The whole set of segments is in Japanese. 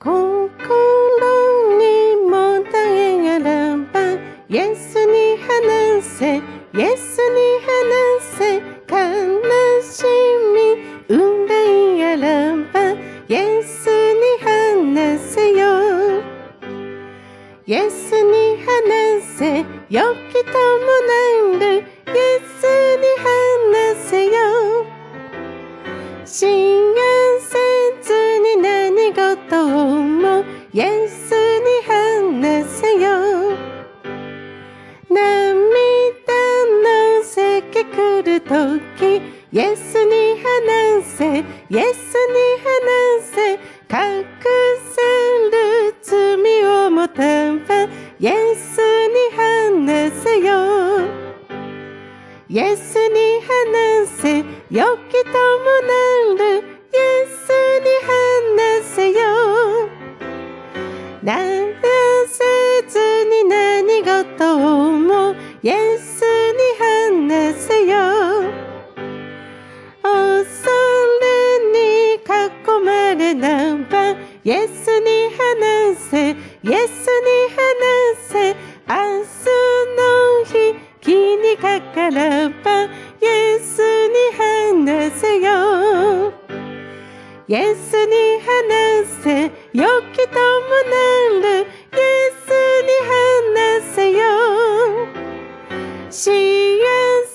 心にもたえがらばイエスに話せイエスに話せ悲しみ憂いやらばイエスに話せよイエスに話せよきともなるイエスに話せよ幸せずに何事もイエスに話せよ涙の咳来るときイエスに話せイエスに話せ隠せる罪をもたばイエスに話せよイエスに話せよきともなるイエスに話せよならせずに何事もイエスに話せよ恐れに囲まれなばイエスに話せイエスに話せ明日の日気にかからばイエスに話せよイエスに話せよきともなるイエスに話せよ幸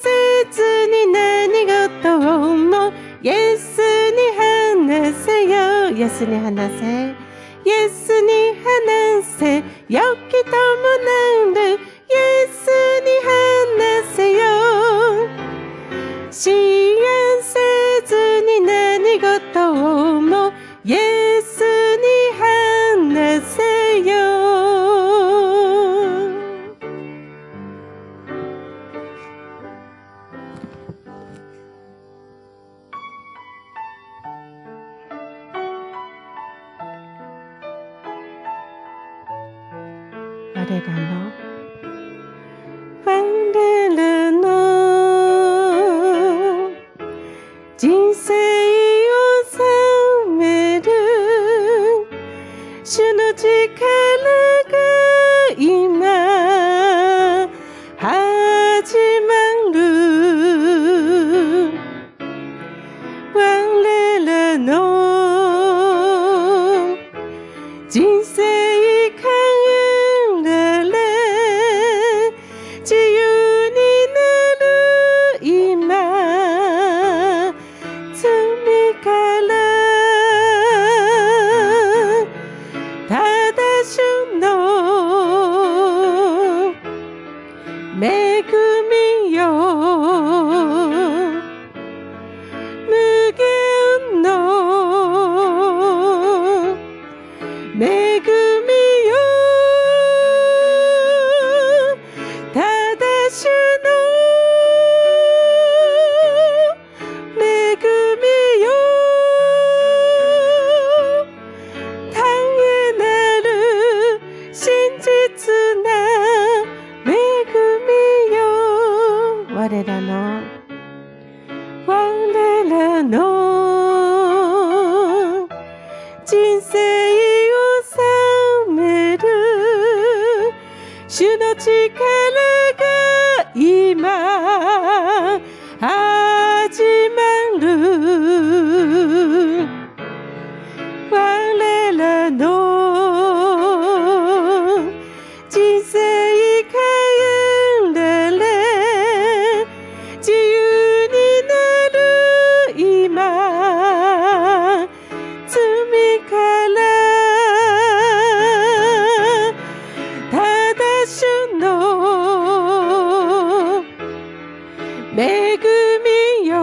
せずに何事もイエスに話せよイエスに話せイエスに話せよきともなるイエスに話せよ幸せずに何事もイエスに話せよ我らの人生を治める主の力が今始まる我らの人生から自由になる今罪からただ主の恵みよ無限の恵みよただ主の恵みよ大変なる真実な恵みよ我らの人生を治める主の力が今始まる我らの人生から自由になる今罪からただ主の恵みよ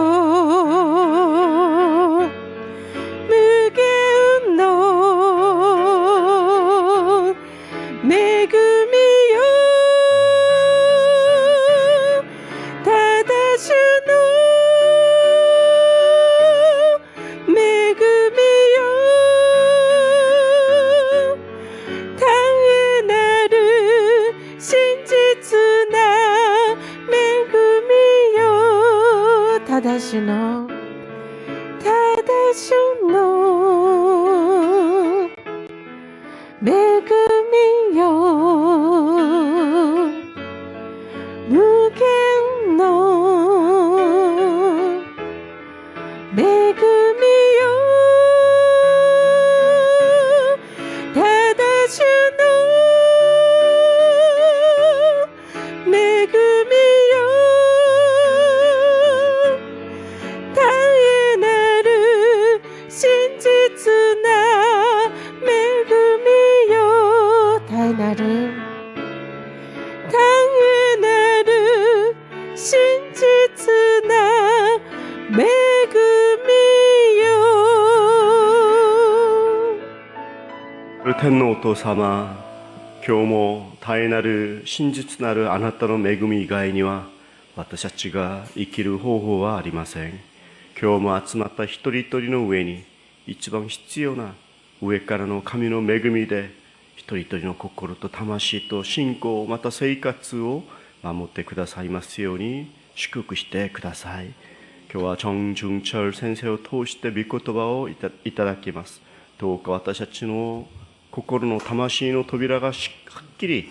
無限の恵みよただ主の恵みよ大変なる真実な恵みよただ主の恵みよ。天のお父様、今日も大なる真実なるあなたの恵み以外には私たちが生きる方法はありません。今日も集まった一人一人の上に一番必要な上からの神の恵みで一人一人の心と魂と信仰また生活を守ってくださいますように祝福してください。今日は정중철先生を通して御言葉をいただきます。どうか私たちの心の魂の扉がはっきり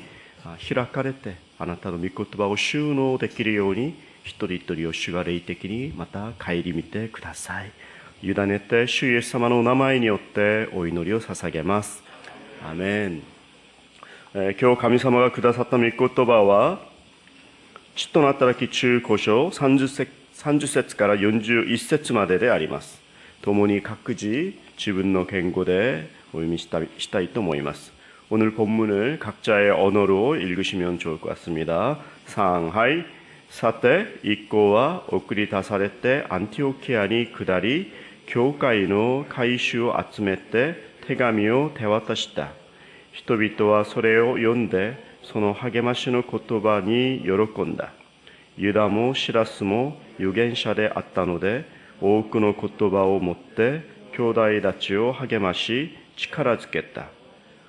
開かれてあなたの御言葉を収納できるように一人一人を主が霊的にまた顧みてください。委ねて主イエス様のお名前によってお祈りを捧げます。アーメン。今日神様がくださった御言葉は使徒の働き中5章30節から41節までであります。共に各自自分の言語でお読みしたいと思います。오늘 본문을 각자의 언어로 읽으시면 좋을 것 같습니다. 상하이 사때 이꼬와 오크리 다사레 때 안티오키아니 그다리 교회の会衆を集めて手紙を手渡した。人々はそれを読んでその励ましの言葉に喜んだ。ユダもシラスも預言者であったので多くの言葉を持って兄弟たちを励まし力づけた。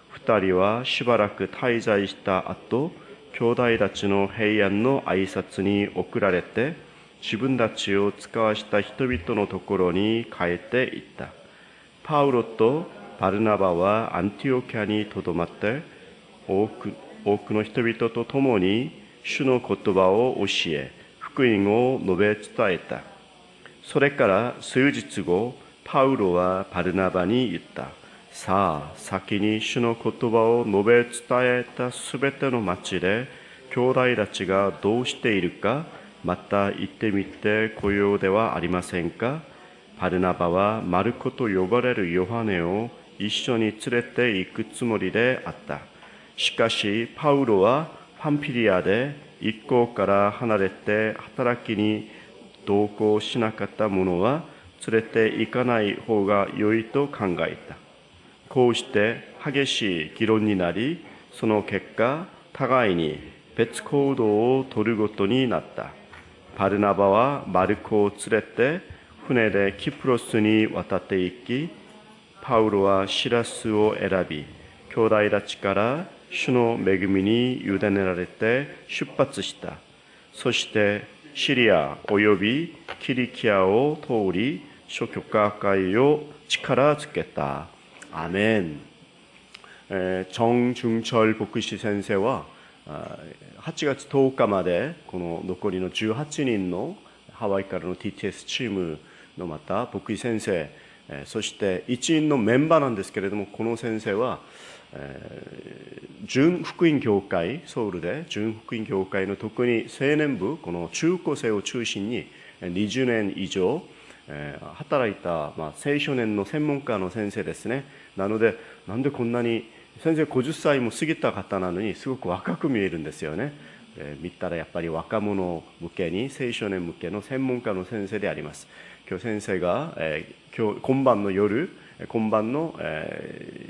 二人はしばらく滞在した後、兄弟たちの平安の挨拶に送られて、自分たちを使わした人々のところに帰っていった。パウロとバルナバはアンティオキアにとどまって、多くの人々と共に主の言葉を教え、福音を述べ伝えた。それから数日後、パウロはバルナバに言った。さあ、先に主の言葉を述べ伝えたすべての町で、兄弟たちがどうしているか、また行ってみてこようではありませんか。バルナバはマルコと呼ばれるヨハネを一緒に連れて行くつもりであった。しかし、パウロはパンピリアで一行から離れて働きに同行しなかった者は連れて行かない方が良いと考えた。こうして激しい議論になり、その結果、互いに別行動を取ることになった。バルナバはマルコを連れて船でキプロスに渡って行き、パウロはシラスを選び、兄弟たちから主の恵みに委ねられて出発した。そしてシリアおよびキリキアを通り、諸教会を力づけた。アメン。정중철牧師先生は8月10日までこの残りの18人のハワイからの TTS チームのまた牧師先生、そして一員のメンバーなんですけれども、この先生は純福音教会、ソウルで純福音教会の特に青年部、この中高生を中心に20年以上働いた、青少年の専門家の先生ですね。なので、なんでこんなに先生50歳も過ぎた方なのにすごく若く見えるんですよね。見たらやっぱり若者向けに青少年向けの専門家の先生であります。今日先生が、今晩の夜、今晩の、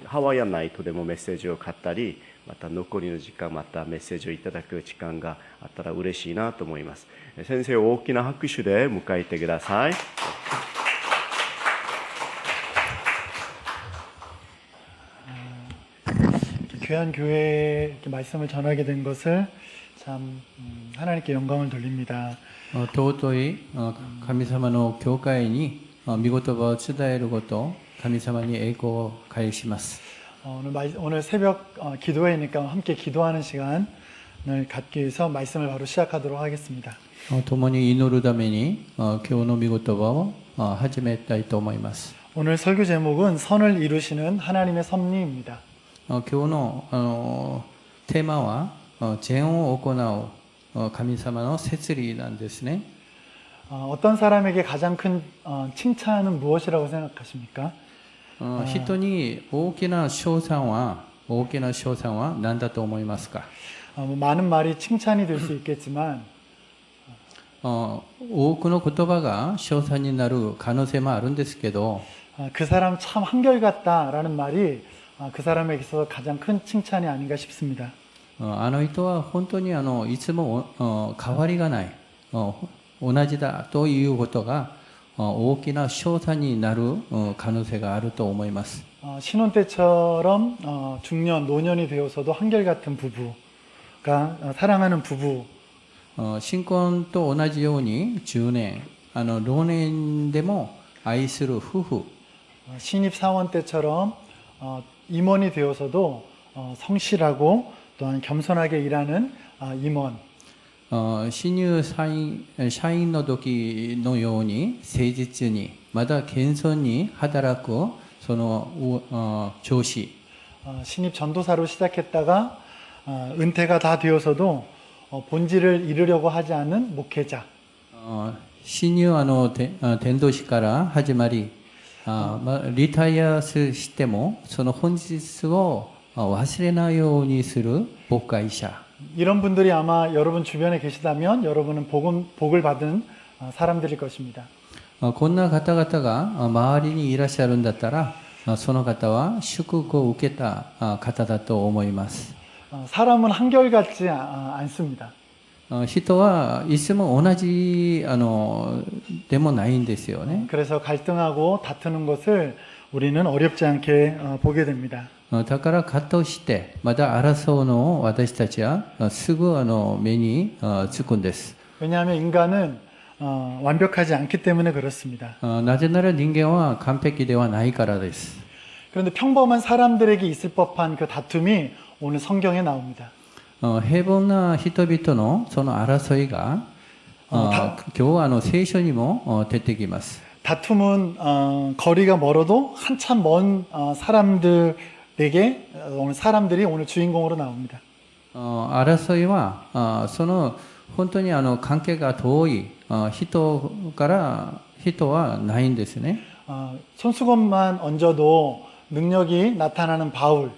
ハワイアンナイトでもメッセージを買ったり、また残りの時間またメッセージをいただく時間があったら嬉しいなと思います。先生を大きな拍手で迎えてください。귀한 교회에 이렇게 말씀을 전하게 된 것을 참 하나님께 영광을 돌립니다. 尊い神様の教会に御言葉を伝えること神様に栄光を返します。 오늘 새벽 기도회니까 함께 기도하는 시간을 갖기 위해서 말씀을 바로 시작하도록 하겠습니다. 共に祈るために今日の御言葉を始めたいと思います。 오늘 설교 제목은 선을 이루시는 하나님의 섭리입니다. 今日のテーマは善を行う神様の摂理なんですね。 어떤 사람에게 가장 큰 칭찬은 무엇이라고 생각하십니까? 人に大きな称賛は何だと思いますか？ 많은 말이 칭찬이 될 수 있겠지만 多くの言葉が称賛になる可能性もあるんですけど、 그 사람 참 한결같다라는 말이 그 사람에게 있어서 가장 큰 칭찬이 아닌가 싶습니다. あの人は本当にいつも変わりがない、同じだということが大きな称賛になる可能性があると思います。 신혼 때처럼 중년, 노년이 되어서도 한결같은 부부가 사랑하는 부부, 新婚と同じように10年、老年でも愛する夫婦、 신입 사원 때처럼 임원이 되어서도 성실하고 또한 겸손하게 일하는 임원, 新入社員の時のように誠実に、また謙遜に働くその上司、 신입 전도사로 시작했다가 은퇴가 다 되어서도 본질을 이루려고 하지 않는 목회자, 新入伝道師から始まり、リタイアしてもその本質を忘れないようにする牧会者、 이런 분들이 아마 여러분 주변에 계시다면 여러분은 복을 받은 사람들일 것입니다. こんな方々が周りにいらっしゃるんだったら、その方は祝福を受けた方だと思います。 사람은 한결같지 않습니다. 人はいつも同じでもないんですよね。 그래서 갈등하고 다투는 것을 우리는 어렵지 않게 보게 됩니다. だから葛藤して、また争うのを私たちはすぐ目につくんです。 왜냐하면 인간은 완벽하지 않기 때문에 그렇습니다. なぜなら人間は完璧ではないからです。 그런데 평범한 사람들에게 있을 법한 그 다툼이 오늘 성경에 나옵니다. 平凡な人々のその争いが今日は聖書にも出てきます。 다툼은 거리가 멀어도 한참 먼 사람들에게 오늘 사람들이 오늘 주인공으로 나옵니다. 争いはその本当に関係が遠い人から人はないんですね。 손수건만 얹어도 능력이 나타나는 바울.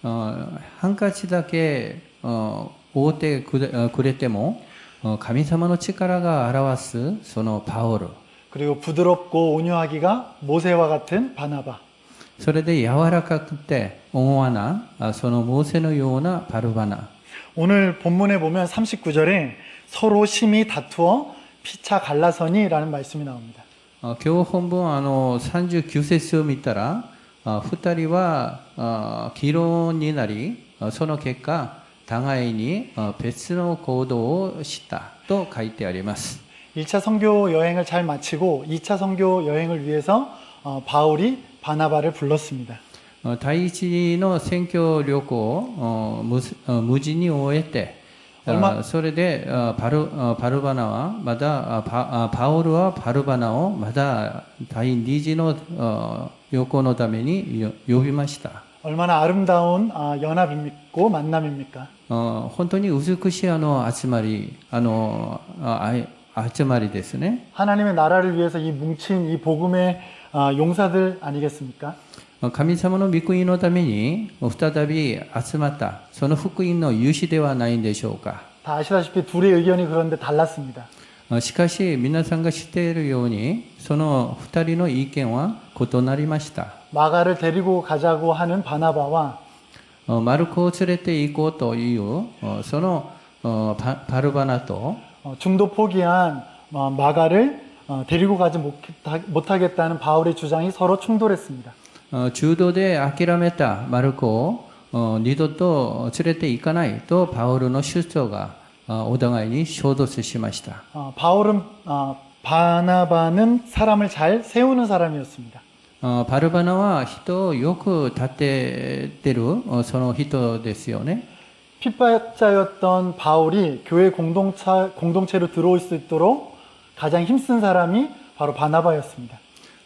ハンカチだけ覆ってくれても神様の力が表すそのパウル、 그리고 부드럽고 온유하기가 모세와 같은 바나바. それで柔らかくて温和なそのモーセのようなパルバナ。 오늘 본문에 보면 39절에 서로 심히 다투어 피차 갈라서니라는 말씀이 나옵니다. 今日本文39節を見たら二人は議論になり、その結果互いに別の行動をしたと書いてあります。 1차 선교 여행을 잘 마치고 2차 선교 여행을 위해서 바울이 바나바를 불렀습니다. 第一の宣教旅行を無事に終えて、それでパルバナはまだパウルはパルバナをまだ第二次の旅行のために呼びました。 얼마나 아름다운 연합입니까? 만남입니까? 本当に美しい集まり集まりですね。 하나님의 나라를 위해서 이 뭉친 이 복음의 용사들 아니겠습니까? 神様の御国のために再び集まったその福音の勇士ではないんでしょうか。 다 아시다시피 둘의 의견이 그런데 달랐습니다. しかし皆さんが知っているようにその二人の意見は異なりました。 마가를 데리고 가자고 하는 바나바와 マルコを連れて行こうというそのパルバナと 중도 포기한 마가를 데리고 가지 못하겠다는 바울의 주장이 서로 충돌했습니다. 中道で諦めたマルコを二度と連れて行かないとパウルの主張がお互いに衝突しました。 바나바는 사람을 잘 세우는 사람이었습니다. パルバナは人をよく立ててるその人ですよね。 핍박자였던 바울이 교회 공동체로 들어올 수 있도록 가장 힘쓴 사람이 바로 바나바였습니다.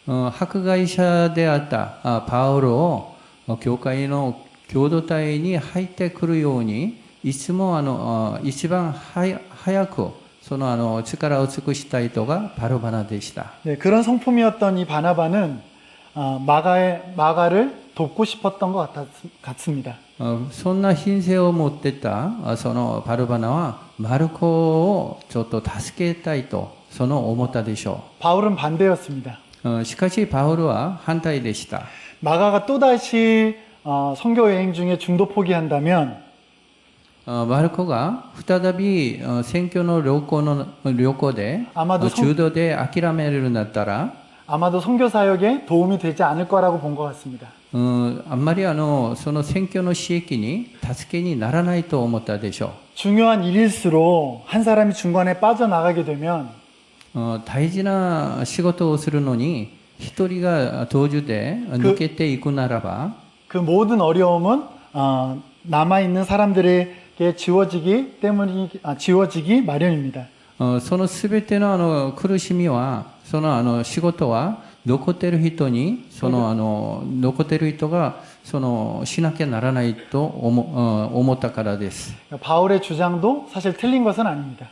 迫害者であったパウロを教会の共同体に入ってくるようにいつも一番早くその力を尽くした人がパルバナでした。 네, 그런 성품이었던 이 바나바는 마가를 돕고 싶었던 것 같습니다. そんな品性を持ってたそのバルバナはマルコをちょっと助けたいとその思ったでしょ 바울은 반대였습니다. う。しかしパウルは反対でした。 마가가 또다시 선교 여행 중에 중도 포기한다면 マルコが再び選挙の旅行で아마도 中途で諦めるんだったら 아마도 선교 사역에 도움이 되지 않을 거라고 본 것 같습니다. あんまりその選挙の刺激に助けにならないと思ったでしょ 중요한 일일수록 한 사람이 중간에 빠져나가게 되면 う。大事な仕事をするのに一人が途中で抜けていくならば 그 모든 어려움은 남아있는 사람들에게 지워지기 마련입니다. そのすべての苦しみは、その仕事は残っている人に、残っている人がしなきゃならないと思ったからです。 바울의 주장도 사실 틀린 것은 아닙니다.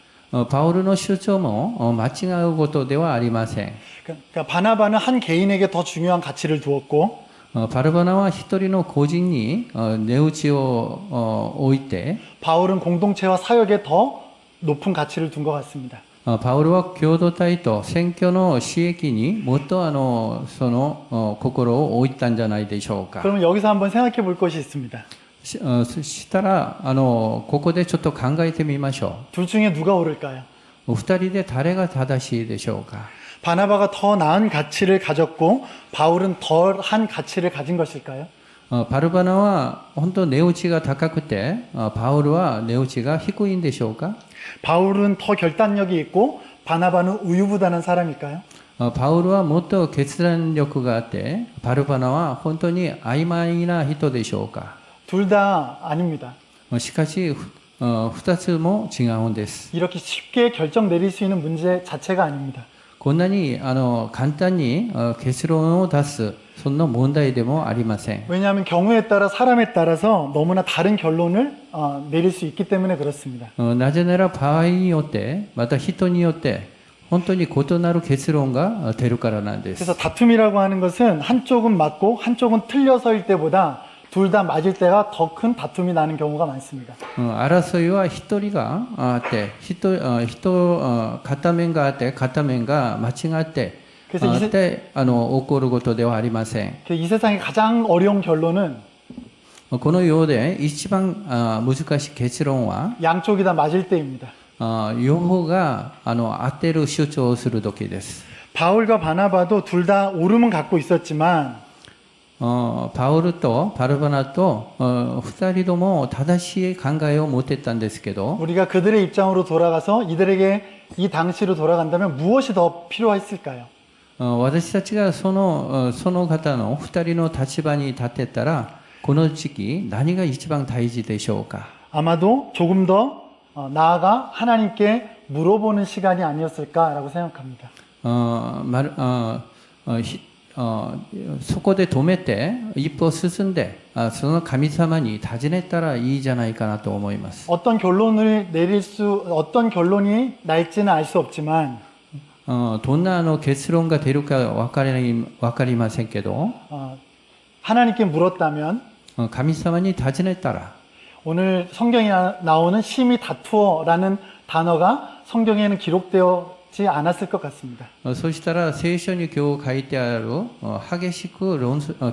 パウルの主張も間違うことではありません。 그러니까 바나바는 한 개인에게 더 중요한 가치를 두었고 パルバナは一人の個人に値打ちを置いて、 바울은 공동체와 사역에 더 높은 가치를 둔 것 같습니다. パウルは共同体と選挙の刺激にもっとその心を置いたんじゃないでしょうか。 그러면 여기서 한번 생각해 볼 것이 있습니다. したらここでちょっと考えてみましょ 둘 중에 누가 옳을까요? う。お二人で誰が正しいでしょうか。 바나바가 더 나은 가치를 가졌고 바울은 덜한 가치를 가진 것일까요? パルバナは本当値打ちが高くてパウルは値打ちが低いんでしょうか。 바울은 더 결단력이 있고 바나바는 우유부단한 사람일까요? パウルはもっと決断力があってパルバナは本当に曖昧な人でしょうか。 둘 다 아닙니다. しかし二つも違うんです。 이렇게 쉽게 결정 내릴 수 있는 문제 자체가 아닙니다. こんなに簡単に結論を出すそんな問題でもありません。 왜냐하면 경우에 따라 사람에 따라서 너무나 다른 결론을 내릴 수 있기 때문에 그렇습니다. なぜなら場合によってまた人によって本当に異なる結論が出るからなんです。 그래서 다툼이라고 하는 것은 한쪽은 맞고 한쪽은 틀려서일 때보다 둘 다 맞을 때가 더 큰 다툼이 나는 경우가 많습니다. 争いは一人があって片面があって片面が間違って起こることではありません。 이 세상의 가장 어려운 결론은 この世で一番難しい結論は 양쪽이 다 맞을 때입니다. 両方が合っている主張をする時です。 바울과 바나바도 둘 다 오름은 갖고 있었지만 パウルとバルバナと二人とも正しい考えを持ってたんですけど 우리가 그들의 입장으로 돌아가서 이들에게 이 당시로 돌아간다면 무엇이 더 필요했을까요? 私たちがその方の二人の立場に立ってたらこの時期何が一番大事でしょうか。 아마도 조금 더 나아가 하나님께 물어보는 시간이 아니었을까라고 생각합니다. そこで止めて一歩進んでその神様に尋ねたらいいじゃないかなと思います。 어떤 결론이 날지는 알 수 없지만 どんな結論が出るか分かりませんけど 하나님께 물었다면 神様に尋ねたら 오늘 성경에 나오는 심히 다투어라는 단어가 성경에는 기록되지 않았을 것 같습니다. そしたら聖書に今日書いてある激しく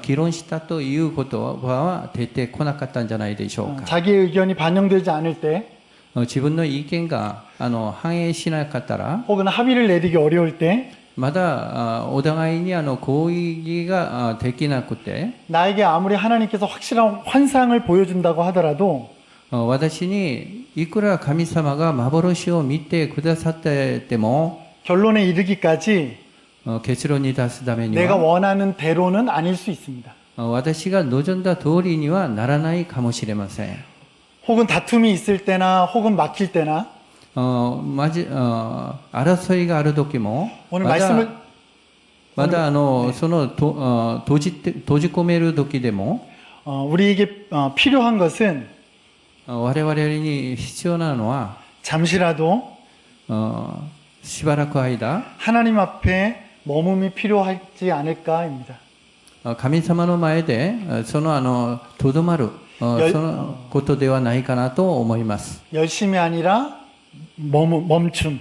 議論したという言葉は出てこなかったんじゃないでしょうか。 자기의 의견이 반영되지 않을 때 自分の意見が反映しなかったら 혹은 합의를 내리기 어려울 때 まだお互いに合意ができなくて 나에게 아무리 하나님께서 확실한 환상을 보여준다고 하더라도 私にいくら神様が幻を見てくださってても 결론에 이르기까지 結論に出すために 내가 は 원하는 대로는 아닐 수 있습니다. 私が望んだ通りにはならないかもしれません。 혹은 다툼이 있을 때나 혹은 막힐 때나 争いがある時も 오늘 말씀을 まだその閉じ込める時でも 우리에게 필요한 것은 我々に必要なのは 잠시라도 しばらく間 하나님 앞에 머금이 필요하지 않을까입니다. 神様の前でとどまる 열- そのことではないかなと思います。 열심이 아니라 멈춤.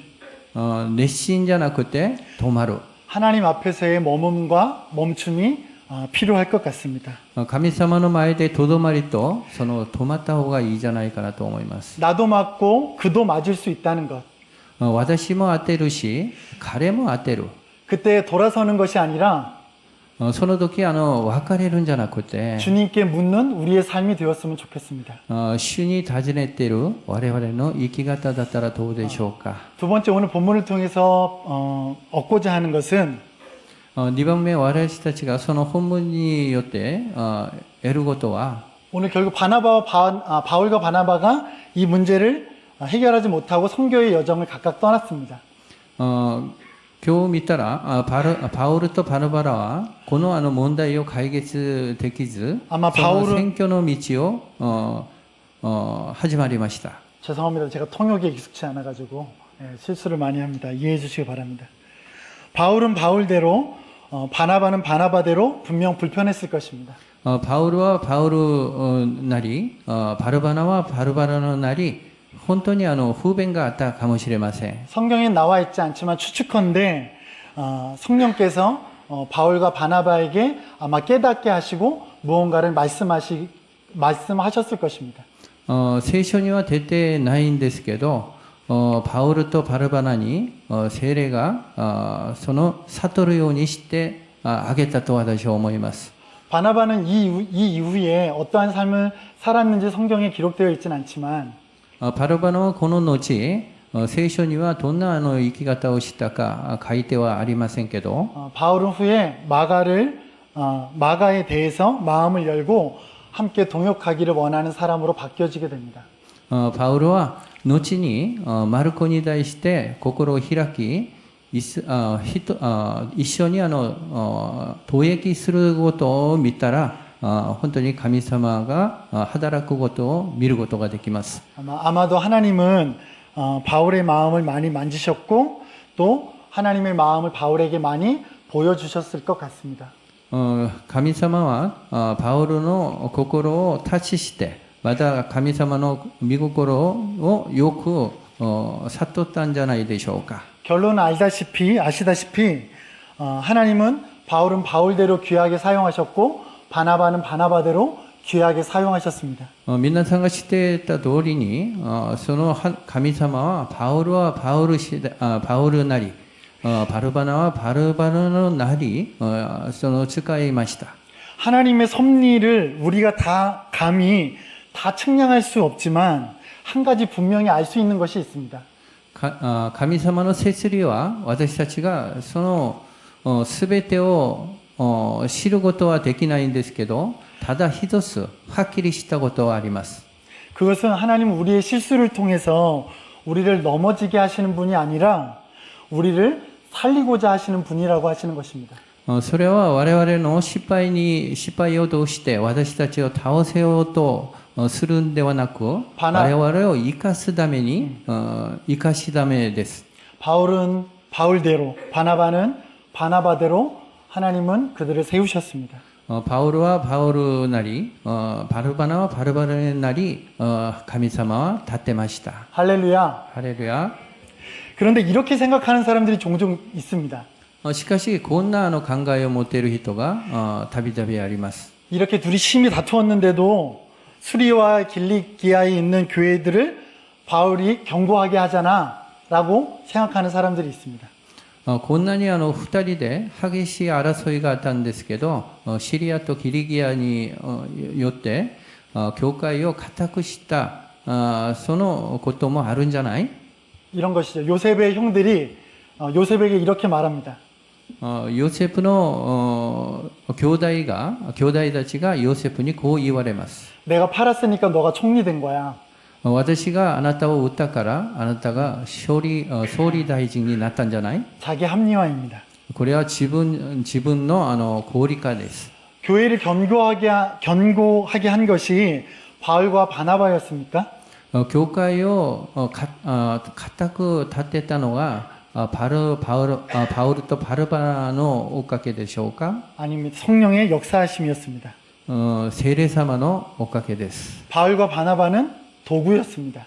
熱心じゃなくて止まる。 하나님 앞에서의 머멈과 멈춤이 필요할 것 같습니다. 神様の前でとどまりと、その止まった方がいいじゃないかなと思います。 나도 맞고 그도 맞을 수 있다는 것. 私も当てるし、彼も当てる。 그때 돌아서는 것이 아니라 その時別れるんじゃなくて、 주님께 묻는 우리의 삶이 되었으면 좋겠습니다. 主に尋ねている我々の生き方だったらどうでしょうか。 두 번째 오늘 본문을 통해서 얻고자 하는 것은 2番目、私たちがその本文によって得ることは、 오늘 결국 바울과 바나바가 이 문제를 해결하지 못하고 선교의 여정을 각각 떠났습니다. 今日見たらパウルとバナバラはこの問題を解決できず、 아마 その 바울은 選挙の道を始まりました。 죄송합니다. 제가 통역에 익숙치 않아가지고 실수를 많이 합니다. 이해해 주시기 바랍니다. 바울은 바울대로 바나바는 바나바대로 분명 불편했을 것입니다. パウルはパウルなり、バルバナはバルバナのなり、本当に不便があったかもしれません。 성경에 나와 있지 않지만 추측컨대 성령께서 바울과 바나바에게 아마 깨닫게 하시고 무언가를 말씀하셨을 것입니다. 聖書には出てないんですけど、パウルとバルバナに聖霊がその悟るようにしてあげたと私は思います。 바나바는 이 이후에 어떠한 삶을 살았는지 성경에 기록되어 있지는 않지만 バルバナはこの後、聖書にはどんな生き方をしたか書いてはありませんけど、 바울은 후에 마가에 대해서 마음을 열고 함께 동역하기를 원하는 사람으로 바뀌어지게 됩니다. パウルは後にマルコに対して心を開き、一緒に投益することを見たら、本当に神様が働くことを見ることができます。 아마도 하나님은 바울의 마음을 많이 만지셨고 또 하나님의 마음을 바울에게 많이 보여주셨을 것 같습니다. 神様はパウルの心をタッチして、また神様の御心をよく悟ったんじゃないでしょうか。 결론은 아시다시피 하나님은 바울은 바울대로 귀하게 사용하셨고 바나바는 바나바대로 귀하게 사용하셨습니다. 皆さんが知っていた通りに、その神様はパウルはパウルなり、バルバナはバルバナのなり、その使いました。 하나님의 섭리를 우리가 감히 다 측량할 수 없지만 한 가지 분명히 알 수 있는 것이 있습니다. 神様の摂理は私たちがその全てを知ることはできないんですけど、ただ一つはっきりしたことはあります。 그것은 하나님은 우리의 실수를 통해서 우리를 넘어지게 하시는 분이 아니라 우리를 살리고자 하시는 분이라고 하시는 것입니다. それは我々の失敗を通して私たちを倒せようとするんではなく、我々を生かすために生かしためです。 바울은 바울대로, 바나바는 바나바대로 하나님은 그들을 세우셨습니다. パウルはパウルなり、バルバナはバルバナなり、神様は立ってました。 할렐루야. ハレルヤ。 그런데 이렇게 생각하는 사람들이 종종 있습니다. しかし、こんな考えを持っている人がたびたびあります。 이렇게 둘이 심히 다투었는데도 수리와 길리기아에 있는 교회들을 바울이 경고하게 하잖아 라고 생각하는 사람들이 있습니다. こんなに二人で激しい争いがあったんですけど、シリアとキリギアによって教会を固くしたそのこともあるんじゃない？ 이런 것이죠. 요셉의 형들이 요셉에게 이렇게 말합니다. ヨセフの兄弟たちがヨセフにこう言われます。 내가 팔았으니까 너가 총리 된 거야. 私があなたを売ったからあなたが総理大臣になったんじゃない？ 자기 합리화입니다. これは自分の合理化です。 교회를 견고하게 한 것이 바울과 바나바였습니까? 教会を固く立てたのがパウルとバルバナのおかげでしょうか？ 아닙니다. 성령의 역사하심이었습니다. 聖霊様のおかげです。 바울과 바나바는 도구였습니다.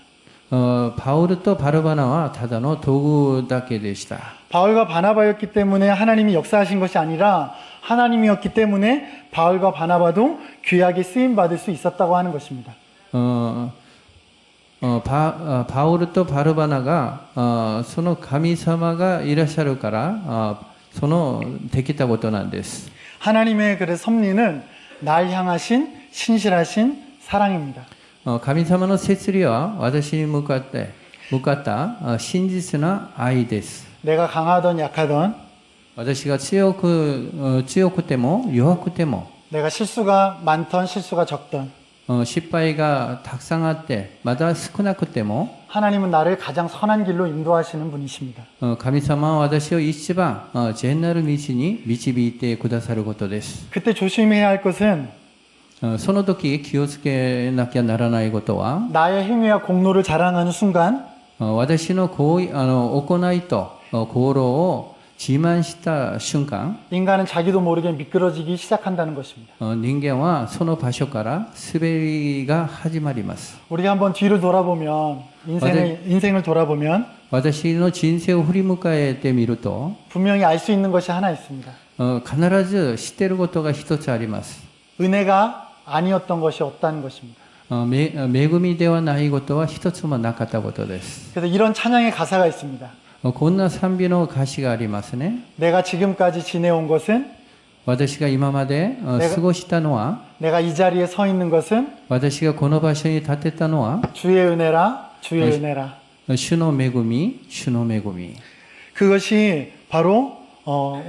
パウルとバルバナはただの道具だけでした。 바울과 바나바였기 때문에 하나님이 역사하신 것이 아니라 하나님이었기 때문에 바울과 바나바도 귀하게 쓰임 받을 수 있었다고 하는 것입니다. パウルとバルバナがその神様がいらっしゃるからそのできたことなんです。 하나님의 그 섭리는 날 향하신 신실하신 사랑입니다. 神様の摂理は私に向かった真実な愛です。 내가 강하던 약하던 私が強くても弱くても 내가 실수가 많던 실수가 적던 失敗がたくさんあってまだ少なくても 하나님은 나를 가장 선한 길로 인도하시는 분이십니다. 神様は私を一番善なる道に導いてくださることです。 그때 조심해야 할 것은 その時気をつけなきゃならないことは 나의 행위와 공로를 자랑하는 순간 私の行いと行動を自慢した瞬間 인간은 자기도 모르게 미끄러지기 시작한다는 것입니다. 人間はその場所から滑りが始まります。 우리가 한번 뒤를 돌아보면 인생을 돌아보면 私の人生を振り向かえてみると 분명히 알 수 있는 것이 하나 있습니다. 必ず知っていることが一つあります。 은혜가 아니었던 것이 없다는 것입니다. 恵みではないことは一つもなかったことです。 그래서 이런 찬양의 가사가 있습니다. こんな賛美の歌詞がありますね。 내가 지금까지 지내온 것은 私が今まで過ごしたのは 내가 이 자리에 서 있는 것은 私がこの場所に立てたのは 주의 은혜라 주의 은혜라 主の恵み、主の恵み。 그것이 바로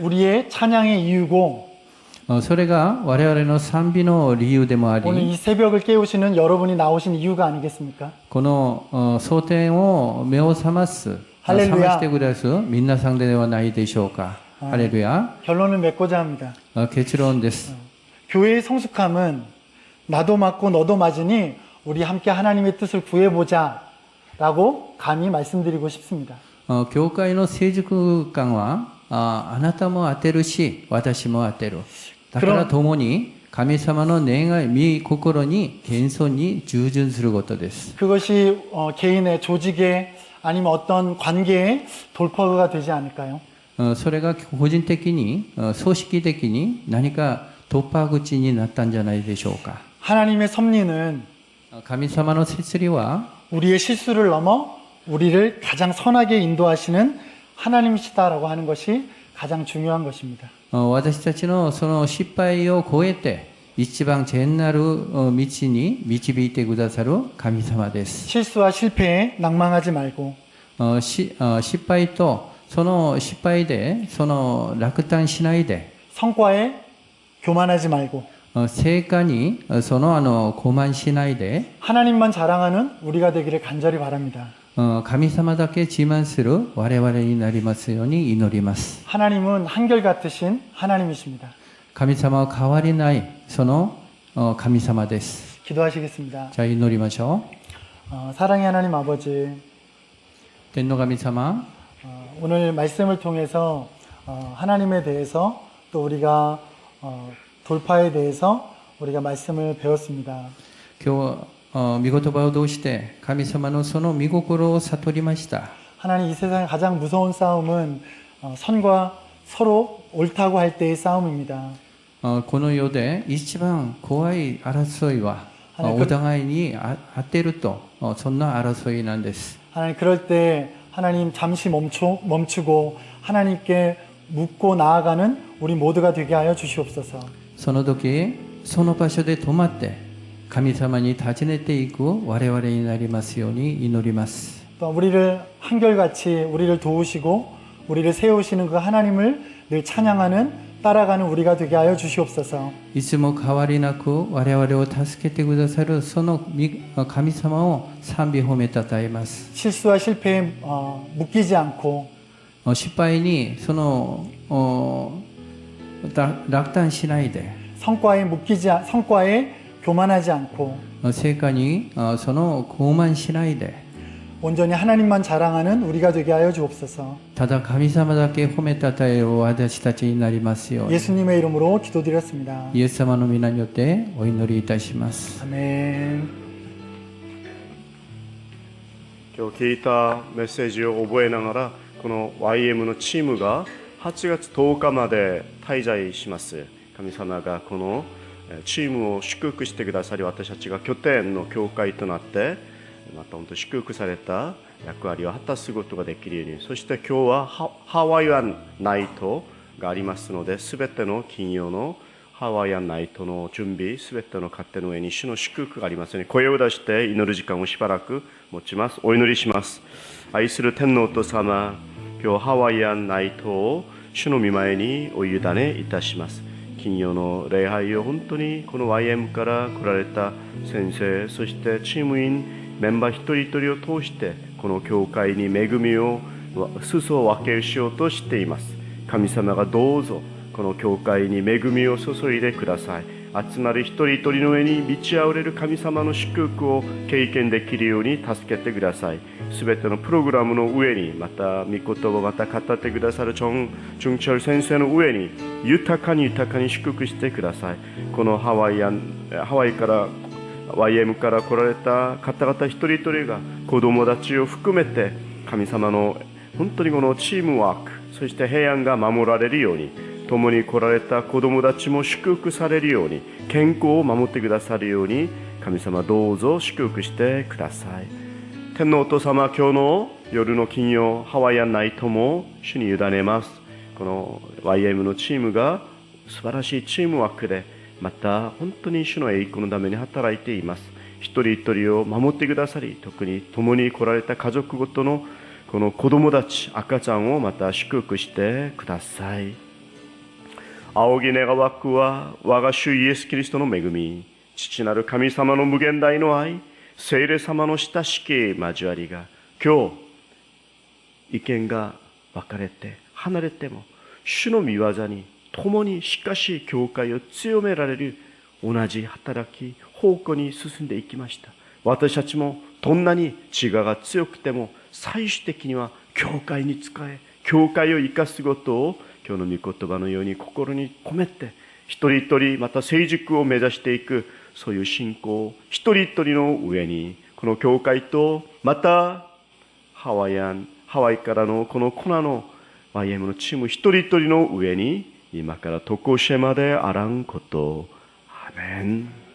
우리의 찬양의 이유고 それが我々の賛美の理由でもあ 오늘 り、 이 새벽을 깨우시는 여러분이 나오신 이유가 아니겠습니까? この蒼天を目を覚ますハレルヤ覚ましてくださる皆さんではないでしょうか。ハレルヤ。 결론을 맺고자 합니다. 結論です。 교회의 성숙함은 나도 맞고 너도 맞으니 우리 함께 하나님의 뜻을 구해보자 라고 감히 말씀드리고 싶습니다. 教会の成熟感はあなたも当てるし私も当てる。だから共に神様の願い、御心に謙遜に従順することです。 그것이 개인의 조직의 아니면 어떤 관계의 돌파구가 되지 않을까요? それが個人的に組織的に何か突破口になったんじゃないでしょうか。 하나님의 섭리는 神様の摂理は 우리의 실수를 넘어 우리를 가장 선하게 인도하시는 하나님이시다라고 하는 것이 가장 중요한 것입니다. 私たちのその失敗を超えて一番善なる道に導いてくださる神様です。 실수와 실패에 낭망하지 말고 失敗とその失敗でその落胆しないで 성과에 교만하지 말고 成果にその傲慢しないで 하나님만 자랑하는 우리가 되기를 간절히 바랍니다. 神様だけ自慢する我々になりますように祈ります。 하나님은 한결같으신 하나님이십니다. 神様は変わりないその神様です。 기도하시겠습니다. じゃあ祈りましょ 사랑의 하나님 아버지, う。天の神様、 오늘 말씀을 통해서 하나님에 대해서 또 우리가 돌파에 대해서 우리가 말씀을 배웠습니다. 今日御言葉を通して神様のその御心を悟りました。 하나님 이 세상의 가장 무서운 싸움은 선과 서로 옳다고 할 때의 싸움입니다. この世で一番怖い争いはお互いに当てるとそんな争いなんです。 하나님 그럴 때 하나님 잠시 멈추고 하나님께 묻고 나아가는 우리 모두가 되게 하여 주시옵소서. その時その場所で止まって神様に尋ねていく我々になりますように祈ります。 또 우리를 한결같이 우리를 도우시고 우리를 세우시는 그 하나님을 늘 찬양하는 따라가는 우리가 되게 하여 주시옵소서. いつも変わりなく我々を助けてくださるその神様を賛美褒めたたえます。 실수와 실패에 묶이지 않고 失敗にその落胆しないで 성과에 교만하지 않고 成果にその傲慢しないで 온전히 하나님만 자랑하는 우리가 되게 하여 주옵소서. ただ神様だけ褒めたたえる私たちになりますように 예수님의 이름으로 기도드렸습니다. イエス様の皆によってお祈りいたします。 아멘. 今日聞いたメッセージを覚えながら、この YM のチームが8月10日まで滞在します。神様がこのチームを祝福してくださり、私たちが拠点の教会となって、また本当に祝福された役割を果たすことができるように、そして今日はハワイアンナイトがありますので、すべての金曜のハワイアンナイトの準備、すべての家庭の上に主の祝福がありますように、声を出して祈る時間をしばらく持ちます。お祈りします。愛する天皇と様、今日ハワイアンナイトを主の御前にお委ねいたします。金曜の礼拝を本当にこの YM から来られた先生、そしてチーム員メンバー一人一人を通してこの教会に恵みを裾を分けしようとしています。神様がどうぞこの教会に恵みを注いでください。集まる一人一人の上に満ち溢れる神様の祝福を経験できるように助けてください。すべてのプログラムの上に、また御言葉をまた語ってくださる純철先生の上に豊かに祝福してください。このハワイから YM から来られた方々一人一人が子供たちを含めて神様の本当にこのチームワーク、そして平安が守られるように、共に来られた子供たちも祝福されるように、健康を守ってくださるように、神様どうぞ祝福してください。天皇お父様、今日の夜の金曜ハワイアンナイトも主に委ねます。この YM のチームが素晴らしいチームワークで、また本当に主の栄光のために働いています。一人一人を守ってくださり、特に共に来られた家族ごとのこの子供たち、赤ちゃんをまた祝福してください。仰ぎ願わくは我が主イエスキリストの恵み、父なる神様の無限大の愛、聖霊様の親しき交わりが、今日意見が分かれて離れても主の御業に共にしかし教会を強められる同じ働き方向に進んでいきました。私たちもどんなに自我が強くても最終的には教会に仕え、教会を生かすことを今日の御言葉のように心に込めて、一人一人また成熟を目指していく、そういう信仰を一人一人の上に、この教会とまたハワイからのこのコナの YM のチーム一人一人の上に、今から常しえまであらんこと。アーメン。